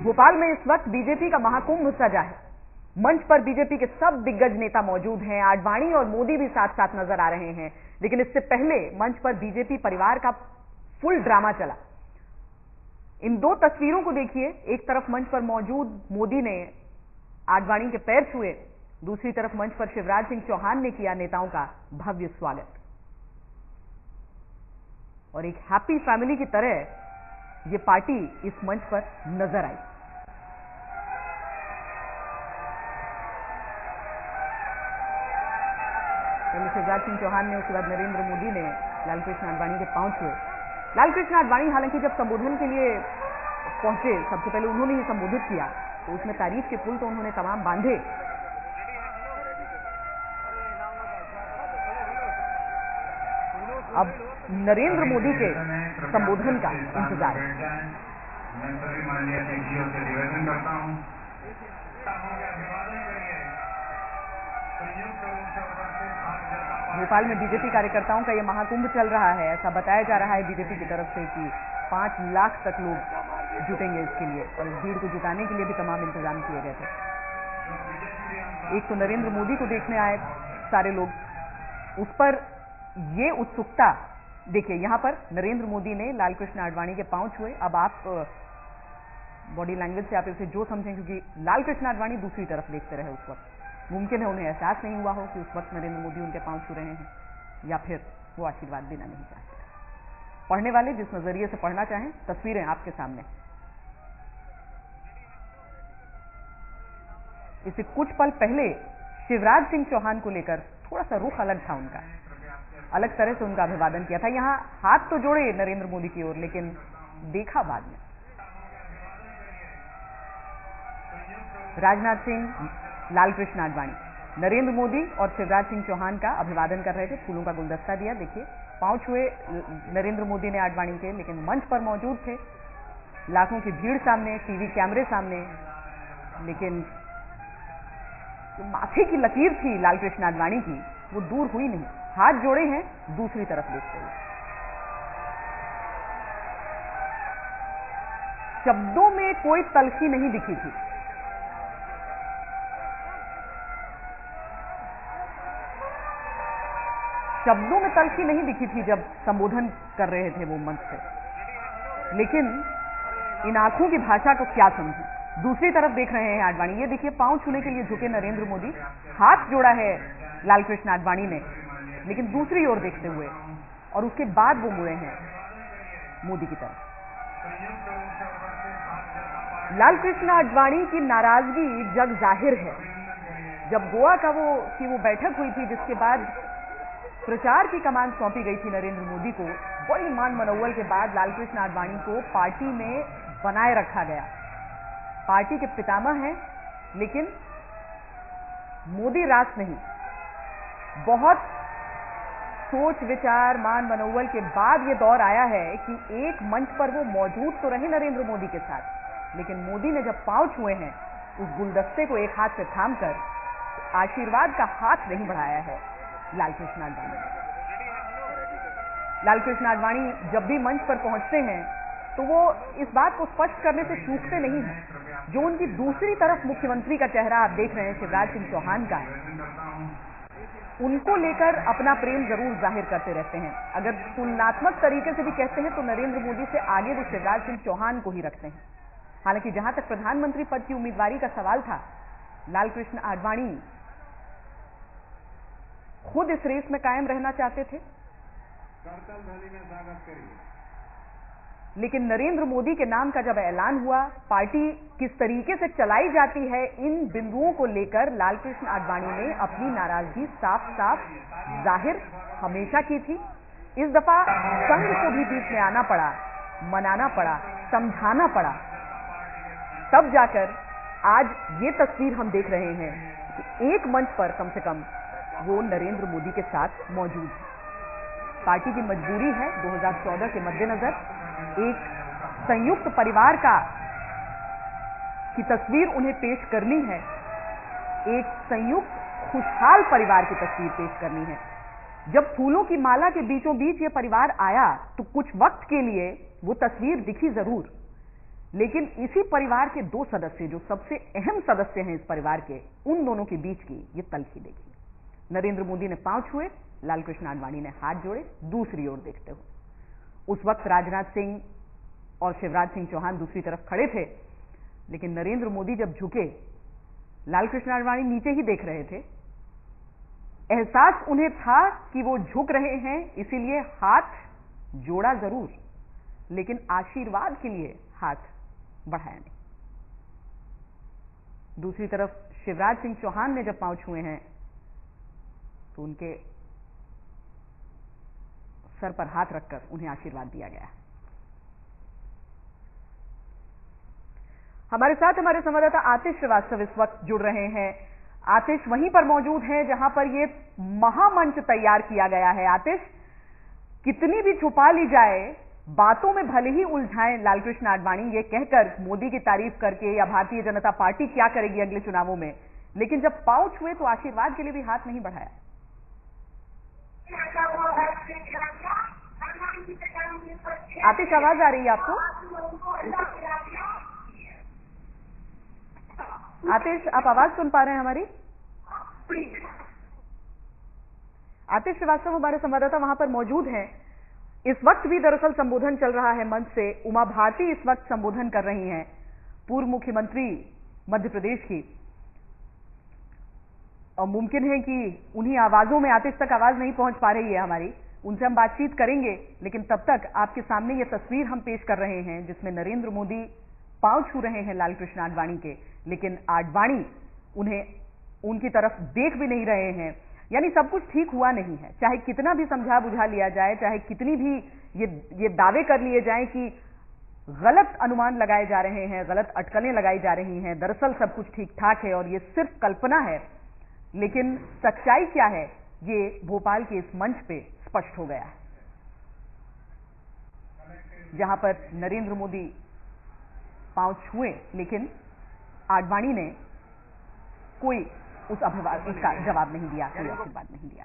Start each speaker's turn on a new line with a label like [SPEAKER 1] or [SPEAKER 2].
[SPEAKER 1] भोपाल में इस वक्त बीजेपी का महाकुंभ सजा है। मंच पर बीजेपी के सब दिग्गज नेता मौजूद हैं। आडवाणी और मोदी भी साथ साथ नजर आ रहे हैं। लेकिन इससे पहले मंच पर बीजेपी परिवार का फुल ड्रामा चला। इन दो तस्वीरों को देखिए। एक तरफ मंच पर मौजूद मोदी ने आडवाणी के पैर छुए, दूसरी तरफ मंच पर शिवराज सिंह चौहान ने किया नेताओं का भव्य स्वागत। और एक हैप्पी फैमिली की तरह ये पार्टी इस मंच पर नजर आई। पहले शिवराज सिंह चौहान ने, उसके बाद नरेंद्र मोदी ने लालकृष्ण आडवाणी के पांव छुए। लालकृष्ण आडवाणी हालांकि जब संबोधन के लिए पहुंचे, सबसे पहले उन्होंने ही संबोधित किया, तो उसमें तारीफ के पुल तो उन्होंने तमाम बांधे। अब नरेंद्र मोदी के संबोधन का इंतजार है।
[SPEAKER 2] मैं सभी माननीय अध्यक्षों से निवेदन करता हूं,
[SPEAKER 1] भोपाल में बीजेपी कार्यकर्ताओं का यह महाकुंभ चल रहा है। ऐसा बताया जा रहा है बीजेपी की तरफ से कि 5 लाख तक लोग जुटेंगे इसके लिए, और इस भीड़ को जुटाने के लिए भी तमाम इंतजाम किए गए थे। एक तो नरेंद्र मोदी को देखने आए सारे लोग, उस पर ये उत्सुकता देखिए। यहां पर नरेंद्र मोदी ने लालकृष्ण आडवाणी के पांव छुए। अब आप बॉडी लैंग्वेज से आप इसे जो समझें, क्योंकि लालकृष्ण आडवाणी दूसरी तरफ देखते रहे उस वक्त, मुमकिन है उन्हें एहसास नहीं हुआ हो कि उस वक्त नरेंद्र मोदी उनके पांव छू रहे हैं, या फिर वो आशीर्वाद देना नहीं चाहते। पढ़ने वाले जिस नजरिए से पढ़ना चाहें, तस्वीरें आपके सामने। इससे कुछ पल पहले शिवराज सिंह चौहान को लेकर थोड़ा सा रुख अलग था उनका, अलग तरह से उनका अभिवादन किया था। यहां हाथ तो जोड़े नरेंद्र मोदी की ओर, लेकिन देखा बाद में। राजनाथ सिंह, लालकृष्ण आडवाणी, नरेंद्र मोदी और शिवराज सिंह चौहान का अभिवादन कर रहे थे, फूलों का गुलदस्ता दिया। देखिए, पांव छुए नरेंद्र मोदी ने आडवाणी के, लेकिन मंच पर मौजूद थे, लाखों की भीड़ सामने, टीवी कैमरे सामने, लेकिन जो माथे की लकीर थी लालकृष्ण आडवाणी की, वो दूर हुई नहीं। हाथ जोड़े हैं दूसरी तरफ देखते हुए। शब्दों में कोई तलखी नहीं दिखी थी। शब्दों में तलखी नहीं दिखी थी जब संबोधन कर रहे थे वो मंच से, लेकिन इन आंखों की भाषा को क्या समझी। दूसरी तरफ देख रहे हैं आडवाणी। ये देखिए, पांव छूने के लिए झुके नरेंद्र मोदी, हाथ जोड़ा है लालकृष्ण आडवाणी ने, लेकिन दूसरी ओर देखते हुए, और उसके बाद वो मुड़े हैं मोदी की तरफ। लालकृष्ण आडवाणी की नाराजगी जग जाहिर है। जब गोवा का वो बैठक हुई थी, जिसके बाद प्रचार की कमान सौंपी गई थी नरेंद्र मोदी को, बड़ी मान मनोवल के बाद लालकृष्ण आडवाणी को पार्टी में बनाए रखा गया। पार्टी के पितामह हैं, लेकिन मोदी रास नहीं। बहुत सोच विचार, मान मनोवल के बाद ये दौर आया है कि एक मंच पर वो मौजूद तो रहे नरेंद्र मोदी के साथ, लेकिन मोदी ने जब पांव छुए हैं, उस गुलदस्ते को एक हाथ से थामकर आशीर्वाद का हाथ नहीं बढ़ाया है लालकृष्ण आडवाणी। लालकृष्ण आडवाणी जब भी मंच पर पहुंचते हैं तो वो इस बात को स्पष्ट करने से चूकते नहीं हैं। जो उनकी दूसरी तरफ मुख्यमंत्री का चेहरा आप देख रहे हैं, शिवराज सिंह चौहान का, उनको लेकर अपना प्रेम जरूर जाहिर करते रहते हैं। अगर तुलनात्मक तरीके से भी कहते हैं तो नरेंद्र मोदी से आगे वो शिवराज सिंह चौहान को ही रखते हैं। हालांकि जहां तक प्रधानमंत्री पद की उम्मीदवारी का सवाल था, लालकृष्ण आडवाणी खुद इस रेस में कायम रहना चाहते थे, लेकिन नरेंद्र मोदी के नाम का जब ऐलान हुआ, पार्टी किस तरीके से चलाई जाती है, इन बिंदुओं को लेकर लालकृष्ण आडवाणी ने अपनी नाराजगी साफ साफ जाहिर हमेशा की थी। इस दफा संघ को भी बीच में आना पड़ा, मनाना पड़ा, समझाना पड़ा, तब जाकर आज ये तस्वीर हम देख रहे हैं कि एक मंच पर कम से कम वो नरेंद्र मोदी के साथ मौजूद है। पार्टी की मजबूरी है 2014 के मद्देनजर एक संयुक्त परिवार की तस्वीर उन्हें पेश करनी है, एक संयुक्त खुशहाल परिवार की तस्वीर पेश करनी है। जब फूलों की माला के बीचों बीच ये परिवार आया तो कुछ वक्त के लिए वो तस्वीर दिखी जरूर, लेकिन इसी परिवार के दो सदस्य, जो सबसे अहम सदस्य हैं इस परिवार के, उन दोनों के बीच की ये तल्खी देखिए। नरेंद्र मोदी ने पांव छुए, लालकृष्ण आडवाणी ने हाथ जोड़े, दूसरी ओर देखते हुए। उस वक्त राजनाथ सिंह और शिवराज सिंह चौहान दूसरी तरफ खड़े थे, लेकिन नरेंद्र मोदी जब झुके, लालकृष्ण आडवाणी नीचे ही देख रहे थे। एहसास उन्हें था कि वो झुक रहे हैं, इसीलिए हाथ जोड़ा जरूर, लेकिन आशीर्वाद के लिए हाथ बढ़ाया नहीं। दूसरी तरफ शिवराज सिंह चौहान ने जब पांव छुए हैं तो उनके सर पर हाथ रखकर उन्हें आशीर्वाद दिया गया। हमारे साथ हमारे संवाददाता आतिश श्रीवास्तव इस वक्त जुड़ रहे हैं। आतिश वहीं पर मौजूद हैं जहां पर यह महामंच तैयार किया गया है। आतिश, कितनी भी छुपा ली जाए, बातों में भले ही उलझाएं लालकृष्ण आडवाणी ये कहकर, मोदी की तारीफ करके, या भारतीय जनता पार्टी क्या करेगी अगले चुनावों में, लेकिन जब पांव छुए तो आशीर्वाद के लिए भी हाथ नहीं बढ़ाया। आतिश, आवाज आ रही है आपको? आतिश, आप आवाज सुन पा रहे हैं हमारी? आतिश श्रीवास्तव हमारे संवाददाता वहां पर मौजूद हैं। इस वक्त भी दरअसल संबोधन चल रहा है मंच से। उमा भारती इस वक्त संबोधन कर रही हैं, पूर्व मुख्यमंत्री मध्य प्रदेश की, और मुमकिन है कि उन्हीं आवाजों में आतिश तक आवाज नहीं पहुंच पा रही है हमारी। उनसे हम बातचीत करेंगे, लेकिन तब तक आपके सामने ये तस्वीर हम पेश कर रहे हैं जिसमें नरेंद्र मोदी पांव छू रहे हैं लालकृष्ण आडवाणी के, लेकिन आडवाणी उन्हें उनकी तरफ देख भी नहीं रहे हैं। यानी सब कुछ ठीक हुआ नहीं है। चाहे कितना भी समझा बुझा लिया जाए, चाहे कितनी भी ये दावे कर लिए जाएं कि गलत अनुमान लगाए जा रहे हैं, गलत अटकलें लगाई जा रही हैं, दरअसल सब कुछ ठीक ठाक है और ये सिर्फ कल्पना है, लेकिन सच्चाई क्या है ये भोपाल के इस मंच पे स्पष्ट हो गया है, जहां पर नरेंद्र मोदी पांव छुए लेकिन आडवाणी ने कोई उसका जवाब नहीं दिया, कोई आशीर्वाद नहीं दिया।